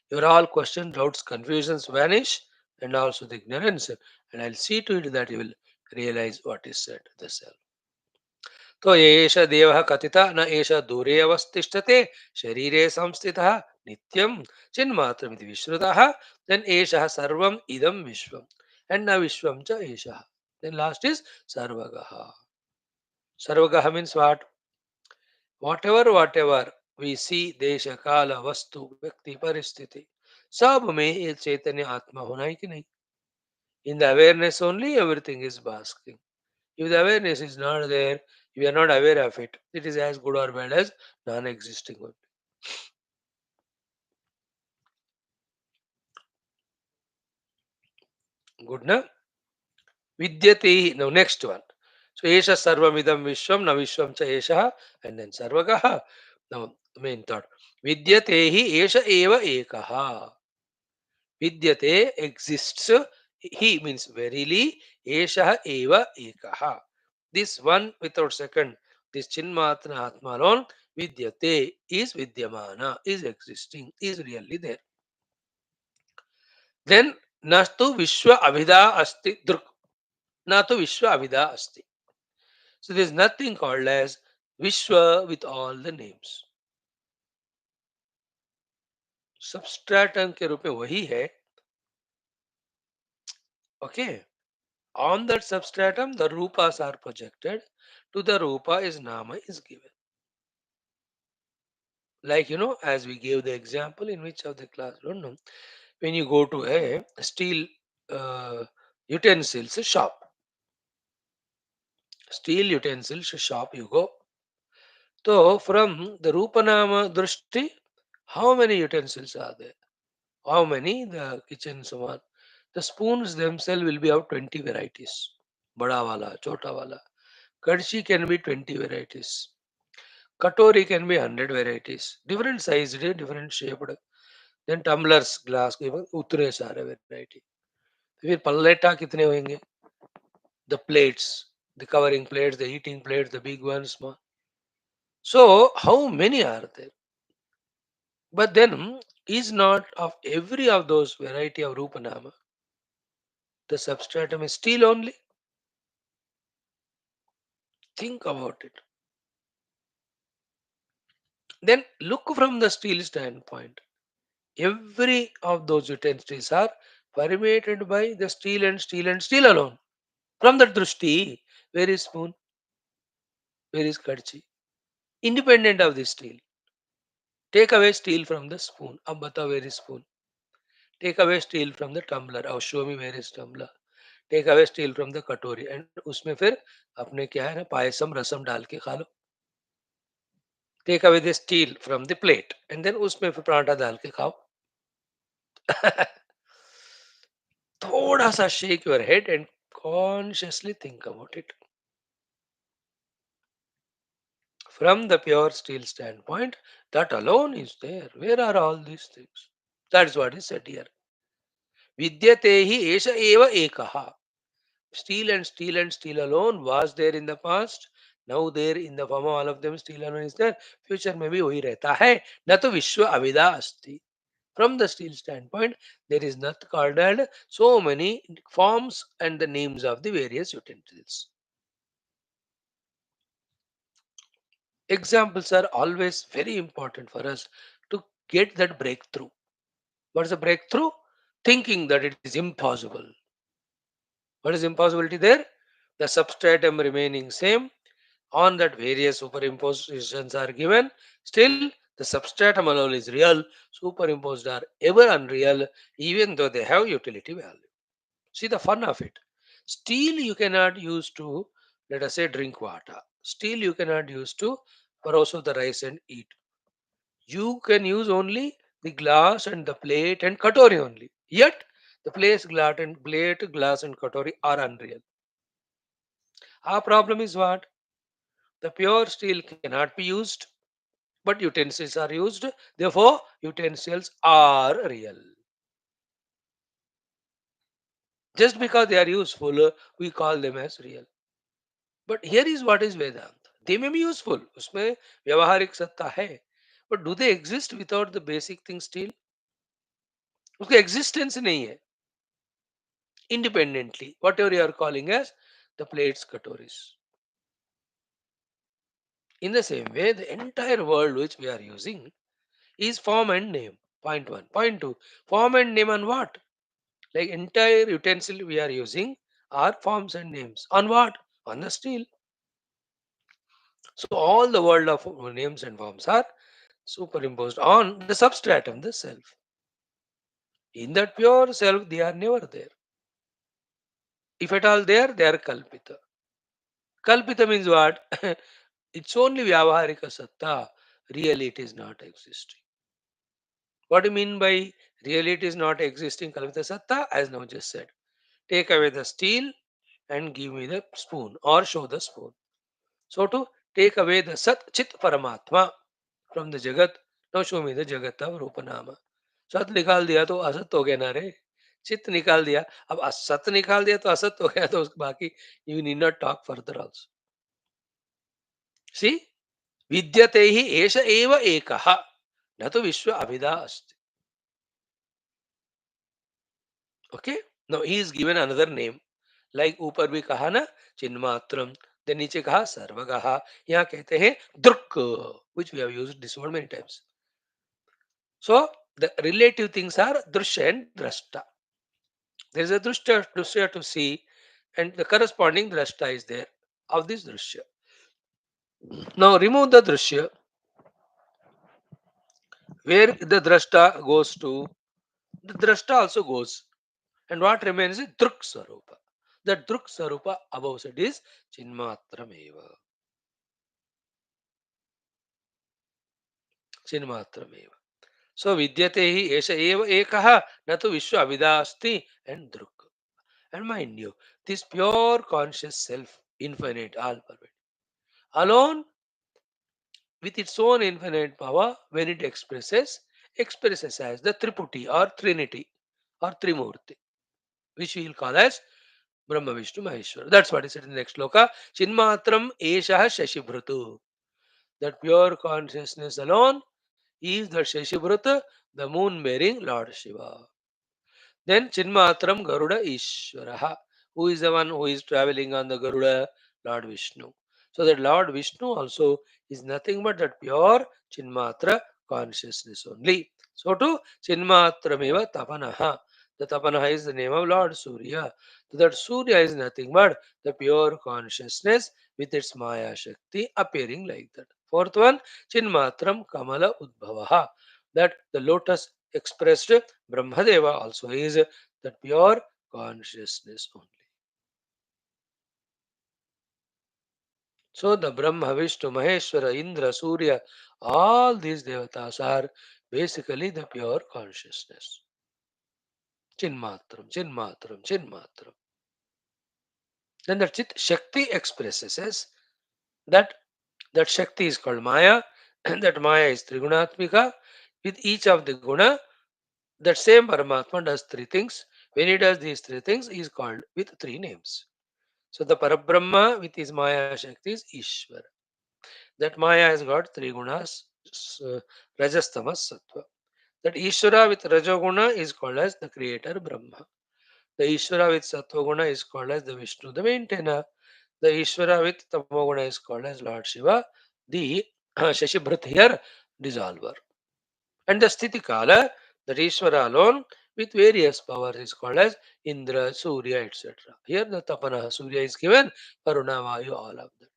your all questions, doubts, confusions vanish, and also the ignorance. And I'll see to it that you will realize what is said. The self. तो एष देवः कथितः न एष दूरे अवस्थिष्ठते शरीरे संस्थितः नित्यं चिन्मात्रमिति विश्रुतः then एषः सर्वम् इदं विश्वम् and न विश्वं च एषः. Then last is sarvagaha. Sarvagaha means what? Whatever we see, desha kala vastu व्यक्ति परिस्थिति सब में ये चैतन्य आत्मा होना है कि नहीं. In the awareness only everything is basking. If the awareness is not there, if you are not aware of it, it is as good or bad as non-existing one. Good, na? Vidyate. Now next one. So Esha Sarvamidam Vishwam, na Vishwam cha Esha, and then Sarvagaha. Now main thought. Vidyate hi Esha eva ekaha. Vidyate exists. He means verily. Esha eva ekaha. This one without second. This Chinmatna Atma alone. Vidyate is Vidyamana, is existing, is really there. Then Nastu Vishwa Abhida Asti Druk. Natu Vishwa Abhida Asti. So there is nothing called as Vishwa with all the names. Substratum के रूप में वही है. Okay. On that substratum, the rupas are projected. To the rupa is nama is given. Like as we gave the example in which of the class, don't know. When you go to a steel utensils shop, steel utensils shop you go. So from the Rupanama Drushti, how many utensils are there? How many? The kitchen saman. The spoons themselves will be of 20 varieties. Bada wala, chota wala. Kadshi can be 20 varieties. Katori can be 100 varieties. Different sized, different shaped. Then tumblers, glass, उतने सारे variety. फिर पल्लेटा कितने होंगे? The plates, the covering plates, the eating plates, the big ones, small. So how many are there? But then is not of every of those variety of Rupanama, the substratum is steel only. Think about it. Then look from the steel standpoint. Every of those utensils are permeated by the steel and steel and steel alone. From the drushti, where is spoon? Where is kadchi? Independent of the steel. Take away steel from the spoon. अब बताओ where is spoon? Take away steel from the tumbler. Oh, show me where is tumbler. Take away steel from the कटोरी. And उसमें फिर अपने क्या है ना पायसम रसम डाल के खा लो. Take away the steel from the plate. And then उसमें फिर पराठा डाल के खाओ. थोड़ा सा shake your head and consciously think about it. From the pure steel standpoint, that alone is there. Where are all these things? That's what is said here. Vidyate hi esha eva ekaha. Steel and steel alone was there in the past. Now there in the form of all of them, steel alone is there. Future में भी वही रहता है. न तो विश्व अविदा अस्ति. From the steel standpoint, there is not called as so many forms and the names of the various utensils. Examples are always very important for us to get that breakthrough. What is the breakthrough? Thinking that it is impossible. What is impossibility there? The substratum remaining same, on that various superimpositions are given. Still, the substratum alone is real. Superimposed are ever unreal, even though they have utility value. See the fun of it. Steel you cannot use to, let us say, drink water. Steel you cannot use to roast the rice and eat. You can use only the glass and the plate and katori only. Yet, the plate, glass, and katori are unreal. Our problem is what? The pure steel cannot be used, but utensils are used. Therefore, utensils are real. Just because they are useful, we call them as real. But here is what is Vedanta. They may be useful. उसमें व्यवहारिक सत्ता है. But do they exist without the basic thing still? उसकी existence नहीं है. Independently, whatever you are calling as the plates, katoris. In the same way, the entire world which we are using is form and name. Point one. Point two. Form and name on what? Like entire utensil we are using are forms and names. On what? On the steel. So all the world of names and forms are superimposed on the substratum, the self. In that pure self, they are never there. If at all there, they are kalpita. Kalpita means what? It's only Vyavaharika Satta. Really, it is not existing. What do you mean by really it is not existing Kalpita Satta? As now just said. Take away the steel and give me the spoon or show the spoon. So to take away the Sat Chit Paramatma from the Jagat, now show me the Jagat of Rupanama. सत निकाल दिया तो असत हो गया ना रे. चित निकाल दिया अब असत निकाल दिया तो असत हो गया तो बाकी you need not talk further also. See, विद्यते हि एष एव एकः न तो विश्व अभिधा अस्ति. Okay, now he is given another name like ऊपर भी कहा ना चिन्मात्रम, then नीचे कहा सर्वगः, यहाँ कहते हैं दृक्, which we have used this word many times. So the relative things are drushya and drashta. There is a drushya to see and the corresponding drashta is there of this drushya. Now remove the drushya, where the drashta goes to, the drashta also goes. And what remains is Druk Swarupa. That Druk Swarupa above said is Chinmatrameva. Chinmatrameva. So Vidyate hi Esha Eva Ekaha Natu Vishwa Avida Asti and Druk. And mind you, this pure conscious self, infinite, all pervading, alone with its own infinite power, when it expresses as the Triputi or Trinity or Trimurti, which we will call as Brahma Vishnu Maheshwara. That's what is said in the next sloka. Chinmatram Esha Shashibhrutu. That pure consciousness alone is the Shashibhruta, the moon bearing Lord Shiva. Then Chinmatram Garuda Ishvaraha. Who is the one who is traveling on the Garuda? Lord Vishnu. So that Lord Vishnu also is nothing but that pure Chinmatra consciousness only. So to Chinmatrameva Tapanaha. The Tapanaha is the name of Lord Surya. So that Surya is nothing but the pure consciousness with its Maya Shakti appearing like that. Fourth one, Chinmatram Kamala Udbhavaha. That the lotus expressed Brahmadeva also is that pure consciousness only. So the Brahma, Vishnu, Maheshwara, Indra, Surya, all these devatas are basically the pure consciousness. Chinmatram, Chinmatram, Chinmatram. Then the Chit Shakti expresses as that that Shakti is called Maya, and that Maya is Trigunatmika. With each of the guna, that same Paramatma does three things. When he does these three things, he is called with three names. So the Parabrahma with his Maya Shakti is Ishvara. That Maya has got three gunas, Rajas, Tamas, Sattva. That Ishvara with Rajoguna is called as the creator Brahma. The Ishvara with Sattva is called as the Vishnu, the maintainer. The Ishvara with Tamoguna is called as Lord Shiva, the Shashibhrit here, dissolver. And the Sthiti Kala, that Ishvara alone with various powers is called as Indra, Surya, etc. Here the Tapana, Surya is given, Varuna, Vayu, all of them.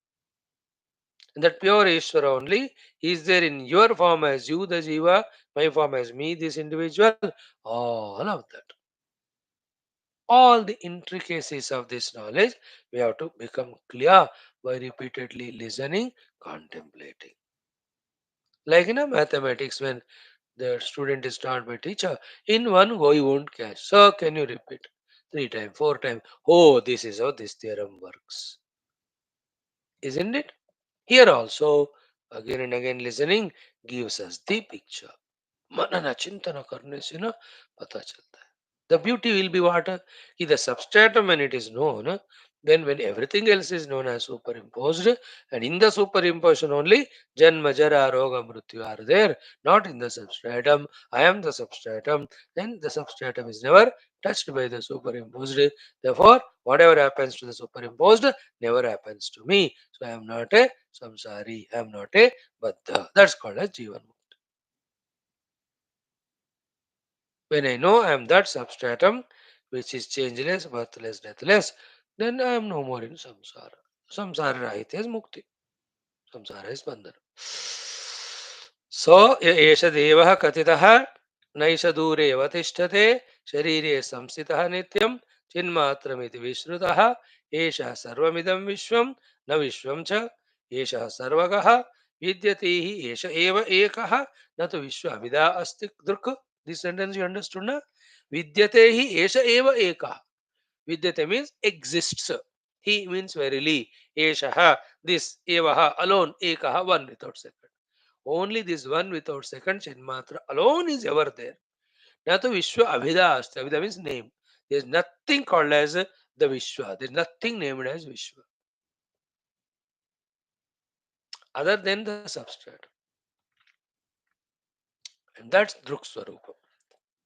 And that pure Ishvara only is there in your form as you, the Jiva, my form as me, this individual, all of that. All the intricacies of this knowledge we have to become clear by repeatedly listening, contemplating. Like in a mathematics, when the student is taught by teacher, in one go you won't catch. So can you repeat? Three times, four times. Oh, this is how this theorem works. Isn't it? Here also, again and again listening gives us the picture. मनन चिंतन करने से ना पता चलता है. The beauty will be what? The substratum when it is known, then when everything else is known as superimposed, and in the superimposition only, Janma, Jara, Roga, Mrityu are there, not in the substratum. I am the substratum, then the substratum is never touched by the superimposed. Therefore, whatever happens to the superimposed never happens to me. So I am not a samsari, I am not a baddha. That's called as Jivan. When I know I am that substratum, which is changeless, birthless, deathless, then I am no more in samsara. Samsara rahite is mukti. Samsara is bandhana. So, esha devah katitah naisha dure avatishtate sharire samsitah nityam chinmatramiti vishrutah esha sarvamidam vishwam na vishwam cha esha sarvagah vidyate hi esha eva ekah na tu vishwa vida asti druk. This sentence you understood na? Vidyate hi esha eva ekah. Vidyate means exists. He means verily. Eshaha, this, evaha, alone, ekaha, one without second. Only this one without second, Chinmatra alone is ever there. Natu Vishwa Abhida Asti. Abhida means name. There is nothing called as the Vishwa. There is nothing named as Vishwa other than the substrate. And that's Druk Swarupa.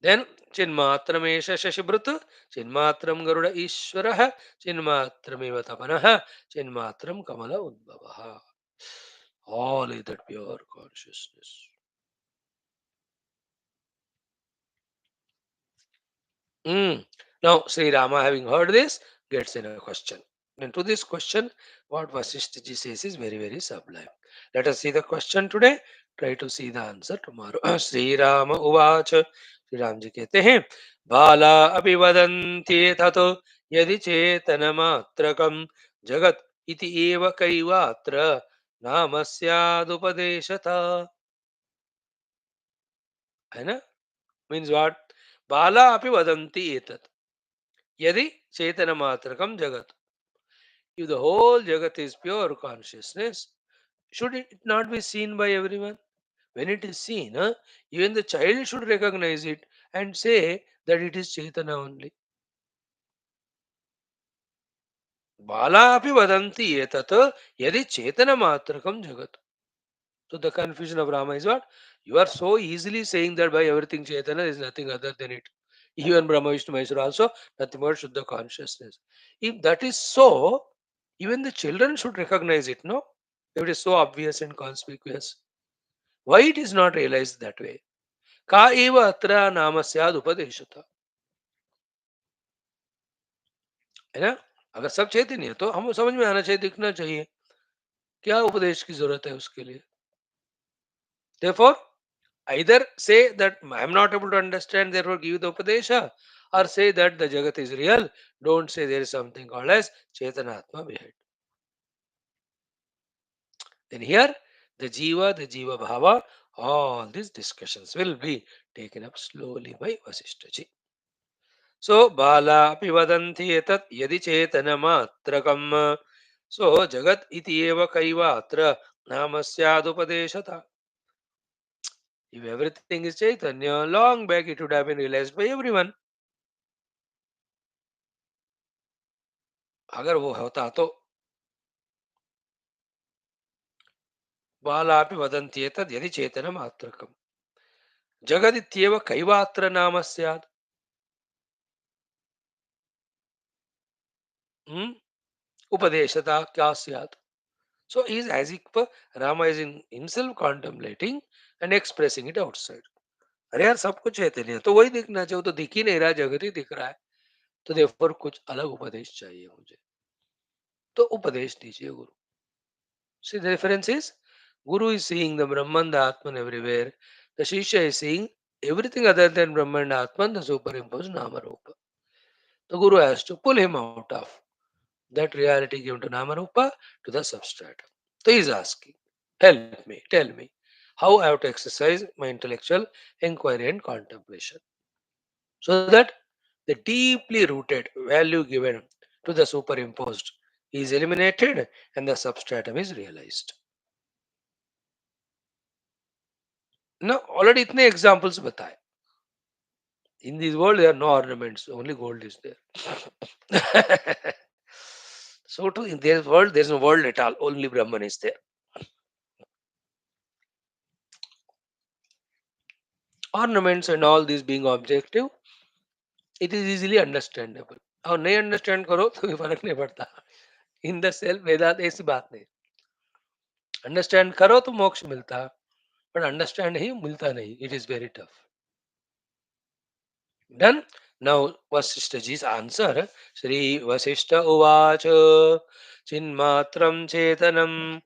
Then Chinmatramesha Shashibhrut, Chinmatram Garuda Ishvaraha, Chinmatrameva Tapanaha, Chinmatram Kamala Udbhavaha. All is that pure consciousness. Mm. Now, Sri Rama, having heard this, gets in a question. And to this question, what Vasishtha says is very, very sublime. Let us see the question today. Try to see the answer tomorrow. Sri Rama Uvacha. Sri Ramji कहते हैं बाला अभिवदन्ति ततो यदि चेतनमात्रकं जगत इति एव कैवात्र नामस्यादुपदेशता. है ना? Means what? बाला अपि वदन्ति एतत् यदि चेतनमात्रकं जगत. If the whole jagat is pure consciousness, should it not be seen by everyone? When it is seen, even the child should recognize it and say that it is Chaitanya only. Bala api vadanti etat yadi Chaitanya matrakam jagat. So the confusion of Rama is what? You are so easily saying that by everything Chaitanya is nothing other than it. Even Brahma Vishnu Maheshwara also nothing but Shuddha consciousness. If that is so, even the children should recognize it, no? If it is so obvious and conspicuous. Why it is not realized that way? Ka eva atra nama syad upadeshata. है ना? अगर सब चैतन्य है तो हम समझ में आना चाहिए, दिखना चाहिए, क्या उपदेश की जरूरत है उसके लिए? Therefore, either say that I am not able to understand, therefore give the upadesha, or say that the Jagat is real. Don't say there is something called as Chetanatma behind. Then here, the Jiva Bhava, all these discussions will be taken up slowly by Vasishtha ji. So, Bala api vadanti etat yadi chetanamatra. So, Jagat iti eva kaivatra namasyad. If everything is Chaitanya, long back it would have been realized by everyone. अगर वो होता तो बालापि वदन्ति एतद् यदि चेतनमात्रकम् जगदित्येव कैवात्र नाम स्यात्. Hmm? उपदेशता क्या स्यात्. So he is as if Rama is in himself contemplating and expressing it outside. अरे यार सब कुछ चैतन्य है तो वही दिखना चाहिए, वो तो दिख ही नहीं रहा, जगत ही दिख रहा है, तो देवपर कुछ अलग उपदेश चाहिए मुझे, तो उपदेश दीजिए गुरु. See, the difference is Guru is seeing the Brahman, the Atman everywhere. The Shishya is seeing everything other than Brahman and Atman, the superimposed Namarupa. The Guru has to pull him out of that reality given to Namarupa to the substratum. So he is asking, help me, tell me, how I have to exercise my intellectual inquiry and contemplation so that the deeply rooted value given to the superimposed is eliminated and the substratum is realized. Now, already इतने examples बताए. In this world, there are no ornaments, only gold is there. So, too, in this world, there is no world at all, only Brahman is there. Ornaments and all these being objective, it is easily understandable. और नहीं understand करो तो भी फर्क नहीं पड़ता. In the self, वेदांत ऐसी बात नहीं. Understand करो तो मोक्ष मिलता, but understand नहीं मिलता नहीं. It is very tough. Done. Now, Vasishthaji's answer. Shri Vasishtha Uvacha Chinmatram Chetanam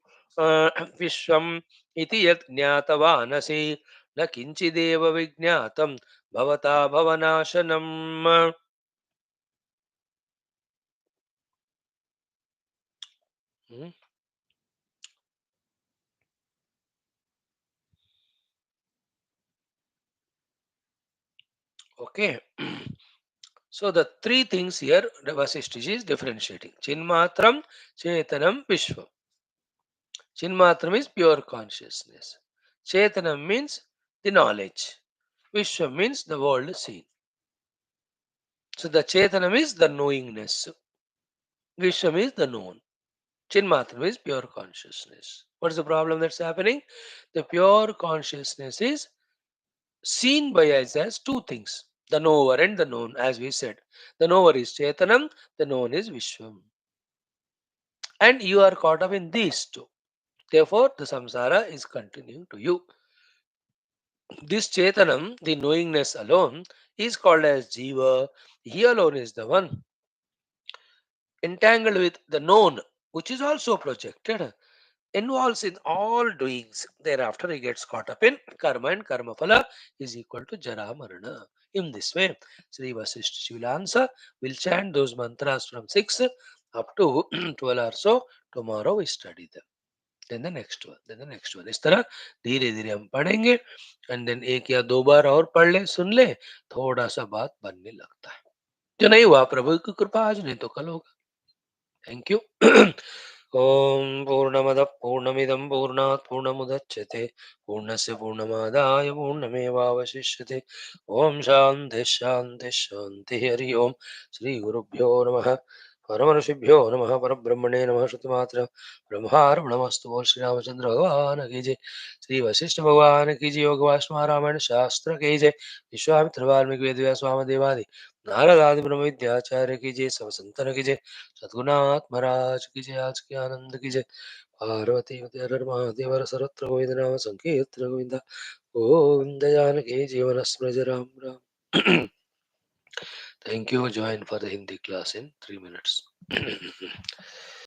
Vishwam iti yat jnatavanasi na kinchideva vijnatam bhavata bhavanashanam. Hmm, okay. So, the three things here the Vasishthaji is differentiating. Chinmatram Chetanam Vishwam. Chinmatram is pure consciousness. Chetanam means the knowledge. Vishwa means the world seen. So the Chetanam is the knowingness. Vishwa is the known. Chinmatram is pure consciousness. What is the problem that's happening? The pure consciousness is seen by us as two things. The knower and the known, as we said. The knower is Chetanam, the known is Vishwam. And you are caught up in these two. Therefore, the samsara is continuing to you. This Chetanam, the knowingness alone, is called as Jiva. He alone is the one entangled with the known, which is also projected, involves in all doings. Thereafter, he gets caught up in karma, and karma phala is equal to jara marana. In this way, Sri Vasishtha will answer. We'll chant those mantras from 6 up to 12 or so. Tomorrow we study them. Then the next one, then the next one. इस तरह धीरे धीरे हम पढ़ेंगे, and then एक या दो बार और पढ़ ले, सुन ले, थोड़ा सा बात बनने लगता है. जो नहीं हुआ प्रभु की कृपा, आज नहीं तो कल होगा. Thank you. ओम पूर्णमद पूर्णमिदं पूर्णात् पूर्णमुदच्यते पूर्णस्य पूर्णमादाय पूर्णमेवावशिष्यते. ओम शांति शांति शांति. हरि ओम. श्री गुरुभ्यो नमः. परमर्षिभ्यो नमः. परब्रह्मणे नमः. श्रुतिमात्र ब्रह्मार्पणमस्तु. बोल श्री रामचंद्र भगवान की जय. श्री वशिष्ठ भगवान की जय. योग वाष्णव रामायण शास्त्र की जय. विश्वामित्र वाल्मीकि वेद व्यास वामदेवादि नारद आदि ब्रह्म विद्याचार्य की जय. सब संतन की जय. सद्गुनाथ महाराज की जय. आज के आनंद की जय. पार्वती हर महादेव हर सर्वत्र गोविंद नाम संकीर्तन गोविंद गोविंद जानकी जीवन स्मृति Ram Ram. Thank you. Join for the Hindi class in 3 minutes.